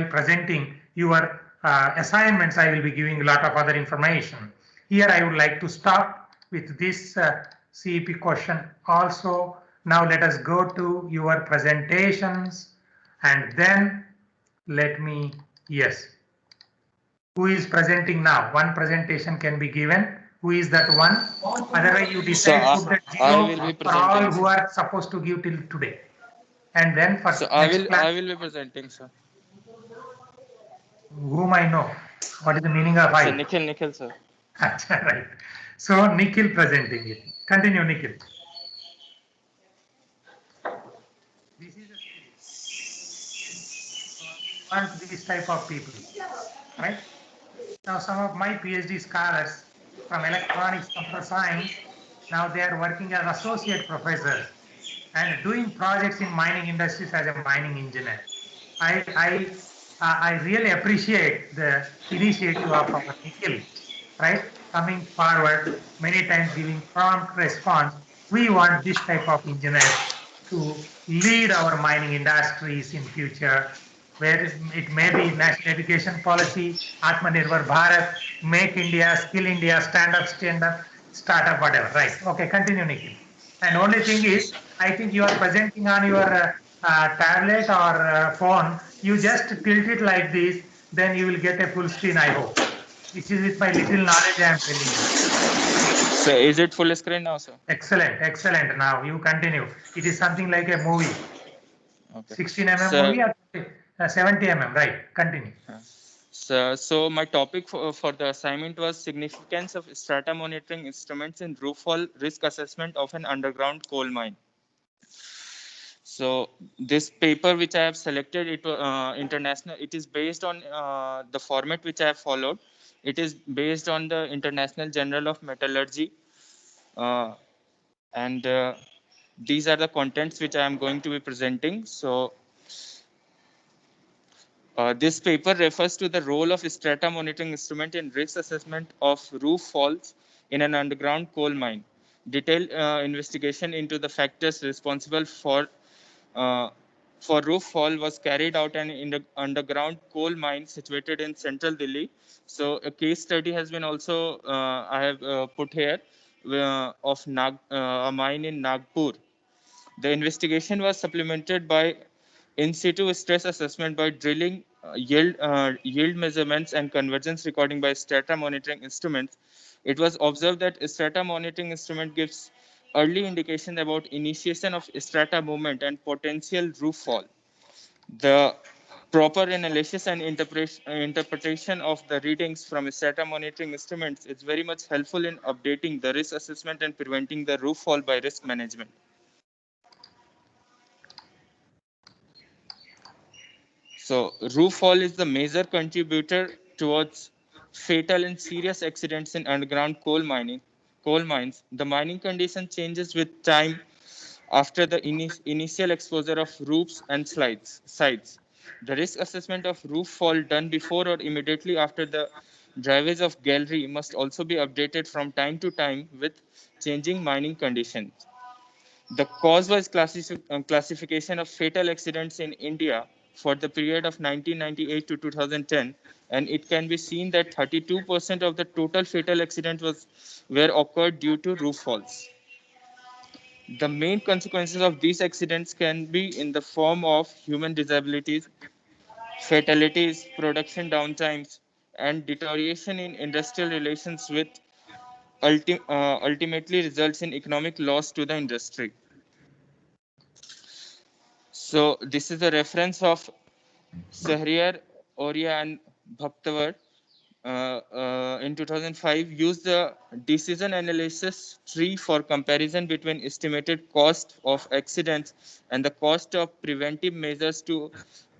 presenting your assignments, I will be giving a lot of other information. Here I would like to stop with this CEP question also. Now let us go to your presentations and then let me, yes. Who is presenting now? One presentation can be given. Who is that one? Otherwise you decide to put that zero for all who are supposed to give till today. And then for I will be presenting, sir. Whom I know. What is the meaning of I? Nikhil, sir. Right. So Nikhil presenting it. Continue, Nikhil. This is a want this type of people, right? Now some of my PhD scholars from electronics, computer science, now they are working as associate professors and doing projects in mining industries as a mining engineer. I really appreciate the initiative of our Nikhil, right? Coming forward, many times giving prompt response. We want this type of engineers to lead our mining industries in future, where it may be national education policy, Atmanirbhar Bharat, Make India, Skill India, stand up, startup, whatever, right? Okay, continue, Nikhil. And only thing is, I think you are presenting on your tablet or phone, you just tilt it like this, then you will get a full screen, I hope. This is with my little knowledge I am telling you. So is it full screen now, sir? Excellent, excellent. Now you continue. It is something like a movie. Okay. 16 mm So, movie or 70 mm, right? Continue. so my topic for the assignment was significance of strata monitoring instruments in roof fall risk assessment of an underground coal mine. So this paper which I have selected, it international. It is based on the format which I have followed. It is based on the International Journal of Metallurgy, uh, and these are the contents which I am going to be presenting. So this paper refers to the role of strata monitoring instrument in risk assessment of roof falls in an underground coal mine. Detailed investigation into the factors responsible uh, for roof fall was carried out in the underground coal mine situated in central Delhi. So a case study has been also I have put here of a mine in Nagpur. The investigation was supplemented by in situ stress assessment by drilling yield measurements and convergence recording by strata monitoring instruments. It was observed that strata monitoring instrument gives early indication about initiation of strata movement and potential roof fall. The proper analysis and interpretation of the readings from strata monitoring instruments is very much helpful in updating the risk assessment and preventing the roof fall by risk management. So roof fall is the major contributor towards fatal and serious accidents in underground coal mines. The mining condition changes with time after the initial exposure of roofs and sides. The risk assessment of roof fall done before or immediately after the drivage of gallery must also be updated from time to time with changing mining conditions. The cause-wise classification of fatal accidents in India for the period of 1998 to 2010, and it can be seen that 32% of the total fatal accidents were occurred due to roof falls. The main consequences of these accidents can be in the form of human disabilities, fatalities, production downtimes, and deterioration in industrial relations, with ultimately results in economic loss to the industry. So this is a reference of Sahriar, Oria, and Bhaktawar in 2005 used the decision analysis tree for comparison between estimated cost of accidents and the cost of preventive measures to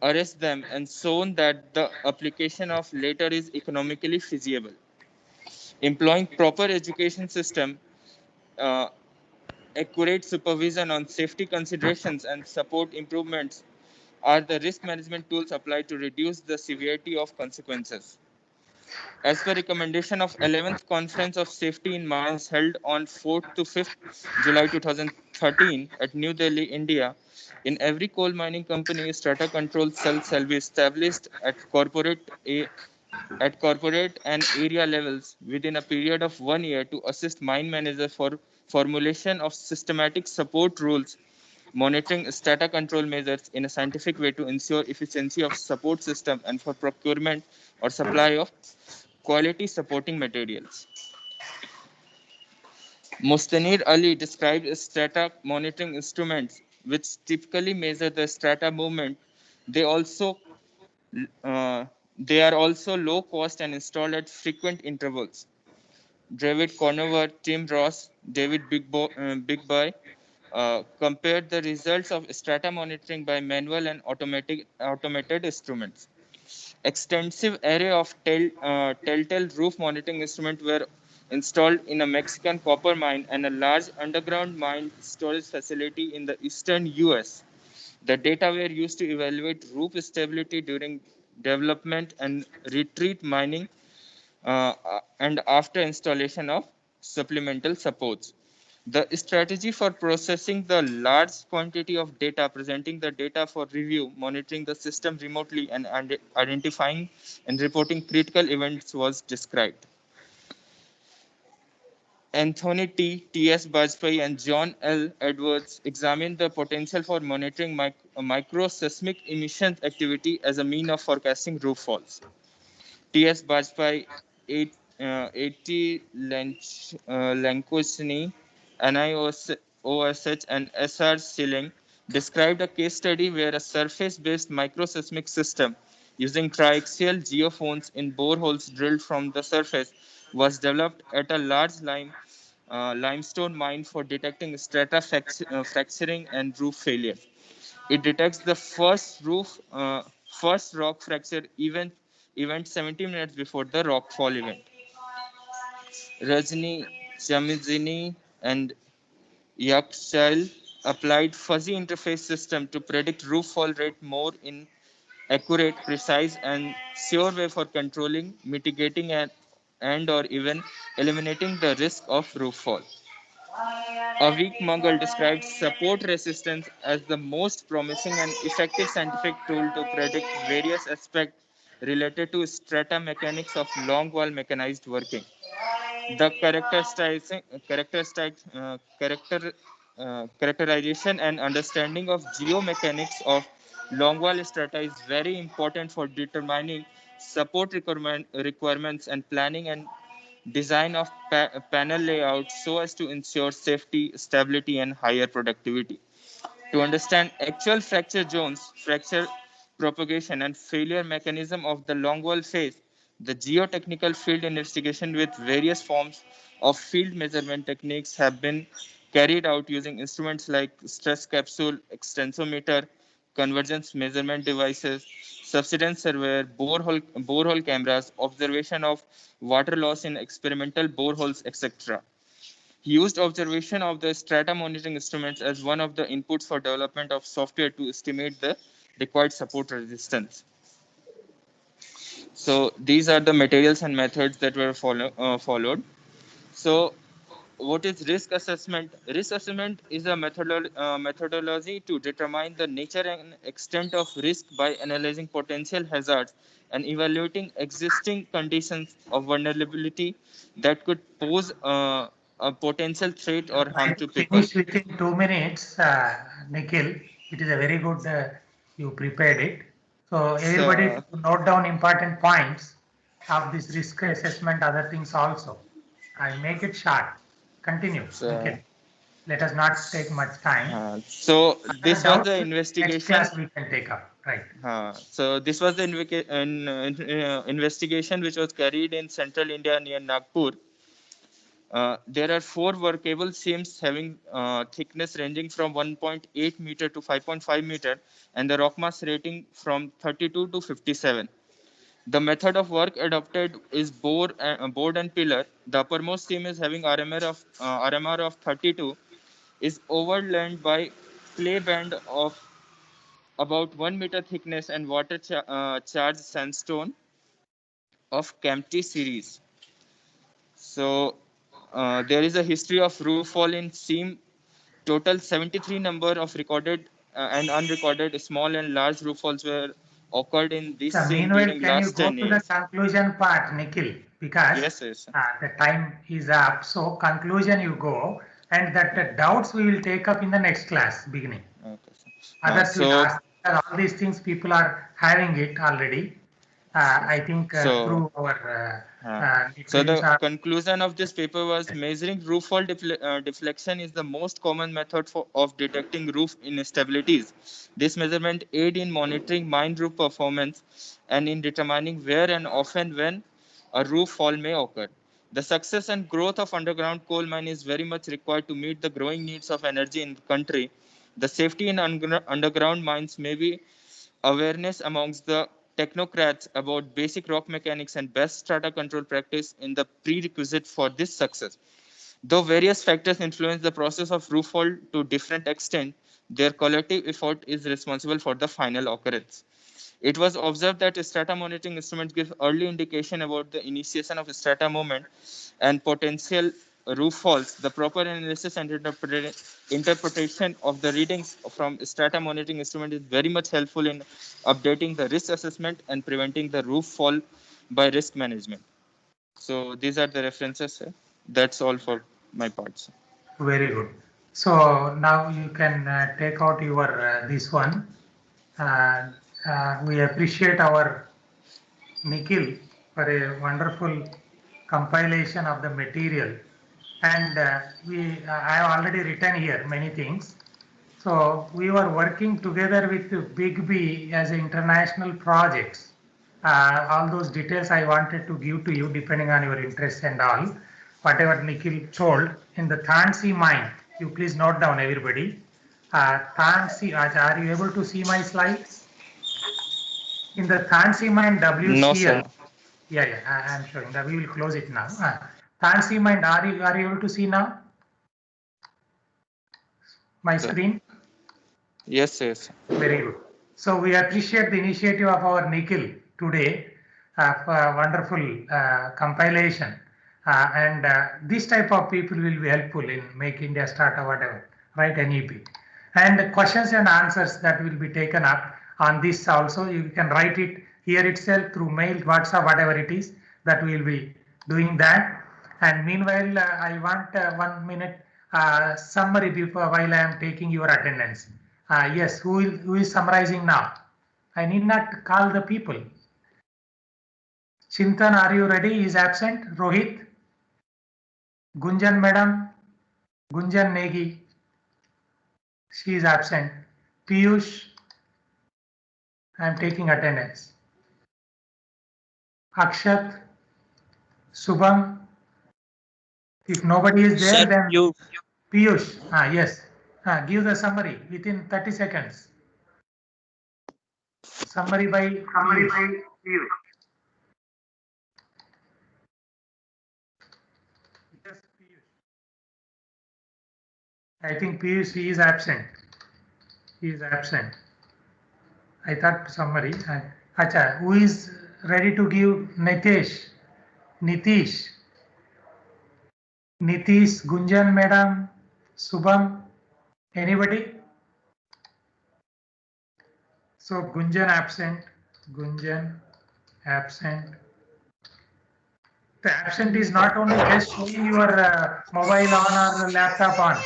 arrest them, and shown that the application of later is economically feasible. Employing proper education system, uh, accurate supervision on safety considerations, and support improvements are the risk management tools applied to reduce the severity of consequences. As per recommendation of 11th Conference of Safety in Mines held on 4th to 5th July 2013 at New Delhi, India, in every coal mining company, strata control cell shall be established at corporate and area levels within a period of 1 year to assist mine manager for formulation of systematic support rules, monitoring strata control measures in a scientific way to ensure efficiency of support system, and for procurement or supply of quality supporting materials. Mustanir Ali described strata monitoring instruments which typically measure the strata movement. They also uh, they are also low cost and installed at frequent intervals. David Conover, Tim Ross, David Bigboy compared the results of strata monitoring by manual and automated instruments. Extensive array of telltale roof monitoring instruments were installed in a Mexican copper mine and a large underground mine storage facility in the eastern US. The data were used to evaluate roof stability during development and retreat mining and after installation of supplemental supports. The strategy for processing the large quantity of data, presenting the data for review, monitoring the system remotely, and identifying and reporting critical events was described. Anthony T.S. Bajpai, and John L. Edwards examined the potential for monitoring microseismic emission activity as a mean of forecasting roof falls. T.S. Bajpai, 80 Lankoshni, NIOSH, and SR Schilling described a case study where a surface-based microseismic system using triaxial geophones in boreholes drilled from the surface was developed at a large limestone mine for detecting strata fracturing and roof failure. It detects the first rock fracture event 70 minutes before the rock fall event. Rajni, Chamizini, and Yakshal applied fuzzy interface system to predict roof fall rate more in accurate, precise, and sure way for controlling, mitigating, and or even eliminating the risk of roof fall. Avik Mangal described support resistance as the most promising and effective scientific tool to predict various aspects related to strata mechanics of long wall mechanized working. The characterization and understanding of geomechanics of long wall strata is very important for determining support requirements and planning and design of panel layout so as to ensure safety, stability, and higher productivity. To understand actual fracture zones, fracture propagation, and failure mechanism of the long wall phase, the geotechnical field investigation with various forms of field measurement techniques have been carried out using instruments like stress capsule, extensometer, convergence measurement devices, subsidence surveyor, borehole cameras, observation of water loss in experimental boreholes, etc. He used observation of the strata monitoring instruments as one of the inputs for development of software to estimate the required support resistance. So these are the materials and methods that were followed. So what is risk assessment? Risk assessment is a methodology to determine the nature and extent of risk by analyzing potential hazards and evaluating existing conditions of vulnerability that could pose a potential threat or harm to people. Finish within 2 minutes, Nikhil. It is a very good, you prepared it. So everybody So, note down important points of this risk assessment, other things also. I make it short. Continue, so, Nikhil. Let us not take much time. so Other this was doubts, the next investigation. class we can take up. Right. So this was the investigation which was carried in central India near Nagpur. There are 4 workable seams having thickness ranging from 1.8 meter to 5.5 meter and the rock mass rating from 32 to 57. The method of work adopted is board and pillar. The uppermost seam is having RMR of 32, is overlaid by clay band of about 1 meter thickness and water charged sandstone of Kempty series. So there is a history of roof fall in seam. Total 73 number of recorded and unrecorded small and large roof falls were occurred in this So seam meanwhile, during can you last go 10 to the years. conclusion part, Nikhil? Because Yes. the time is up. So conclusion you go, and that the doubts we will take up in the next class beginning. Okay. Others will So ask. All these things people are having it already. I think so through our So Nikhil the sir. conclusion of this paper was measuring roof fall deflection is the most common method of detecting roof instabilities. This measurement aid in monitoring mine roof performance and in determining where and often when a roof fall may occur. The success and growth of underground coal mine is very much required to meet the growing needs of energy in the country. The safety in underground mines may be awareness amongst the technocrats about basic rock mechanics and best strata control practice in the prerequisite for this success. Though various factors influence the process of roof fall to different extent, their collective effort is responsible for the final occurrence. It was observed that strata monitoring instruments give early indication about the initiation of strata movement and potential roof falls. The proper analysis and interpretation of the readings from strata monitoring instrument is very much helpful in updating the risk assessment and preventing the roof fall by risk management. So these are the references, sir. That's all for my part, sir. Very good. So now you can take out your this one. We appreciate our Nikhil for a wonderful compilation of the material. And I have already written here many things. So we were working together with Big B as international projects. All those details I wanted to give to you depending on your interest and all. Whatever Nikhil told in the Thansi mine, you please note down everybody. Thansi, are you able to see my slides? In the Thansi mine WCL. No, sir. Yeah, I'm showing that. We will close it now. Thansi mine, are you able to see now? My screen? Yes, yes. Very good. So we appreciate the initiative of our Nikhil today for wonderful compilation. And this type of people will be helpful in Make India Startup, whatever, right? NEP. And questions and answers that will be taken up on this also. You can write it here itself through mail, WhatsApp, whatever it is, that we will be doing that. And meanwhile, I want 1 minute summary before while I am taking your attendance. Yes, who is summarizing now? I need not call the people. Chintan, are you ready? He is absent. Rohit? Gunjan madam? Gunjan Negi? She is absent. Piyush? I am taking attendance. Akshat? Subham? If nobody is there, then Piyush. Yes. Give the summary within 30 seconds. Summary by Piyush. Yes, Piyush. I think Piyush, he is absent. He is absent. I thought summary. Acha, who is ready to give? Nitish? Nitish? Nitish, Gunjan madam, Subham, anybody? So Gunjan absent, Gunjan absent. The absent is not only just showing your mobile on or laptop on.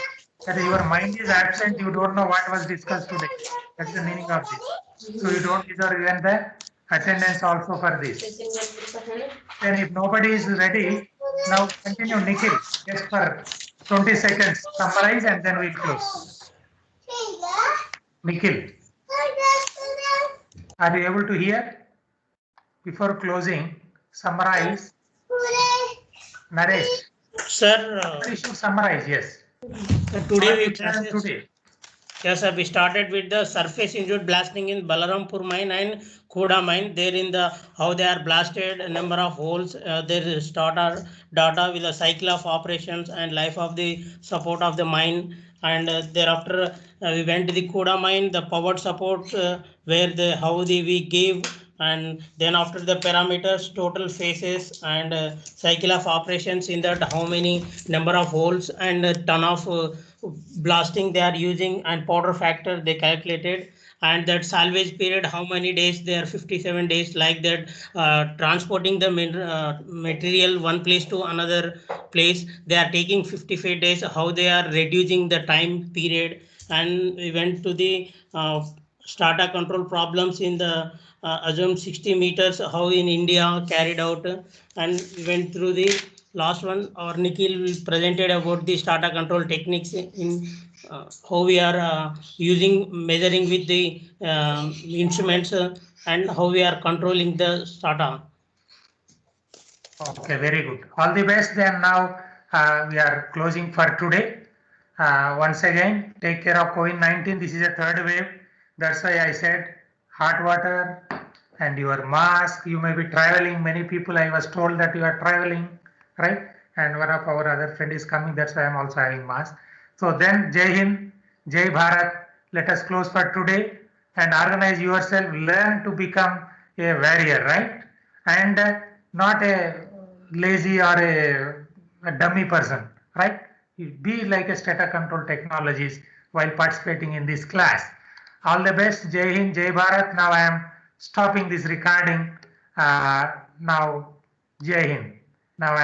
That your mind is absent, you don't know what was discussed today. That's the meaning of this. So you don't deserve even the attendance also for this. Then if nobody is ready, now continue Nikhil, just for 20 seconds, summarize and then we'll close. Nikhil, are you able to hear? Before closing, summarize. Naresh. Sir, You should summarize, yes. today Today. yes, sir. We started with the surface injured blasting in Balarampur mine and Khoda mine. There in the how they are blasted, a number of holes. There is data with the cycle of operations and life of the support of the mine. And thereafter we went to the Khoda mine, the powered support where the how we gave. And then after the parameters, total phases and cycle of operations in that how many number of holes and ton of blasting they are using and powder factor they calculated, and that salvage period how many days they are 57 days, like that transporting the material one place to another place they are taking 55 days, how they are reducing the time period. And we went to the starter control problems in the assumed 60 meters how in India carried out, and we went through the last one. Our Nikhil presented about the starter control techniques in how we are using measuring with the instruments and how we are controlling the starter. Okay, very good. All the best. Then now we are closing for today. Once again, take care of COVID-19. This is a third wave. That's why I said hot water and your mask. You may be traveling. Many people, I was told that you are traveling, right? And one of our other friend is coming. That's why I'm also having mask. So then, Jai Hind, Jai Bharat. Let us close for today and organize yourself. Learn to become a warrior, right? And not a lazy or a dummy person, right? Be like a Stata control technologies while participating in this class. All the best. Jai Hind, Jai Bharat. Now I am stopping this recording. Now, Jai Hind. Now I am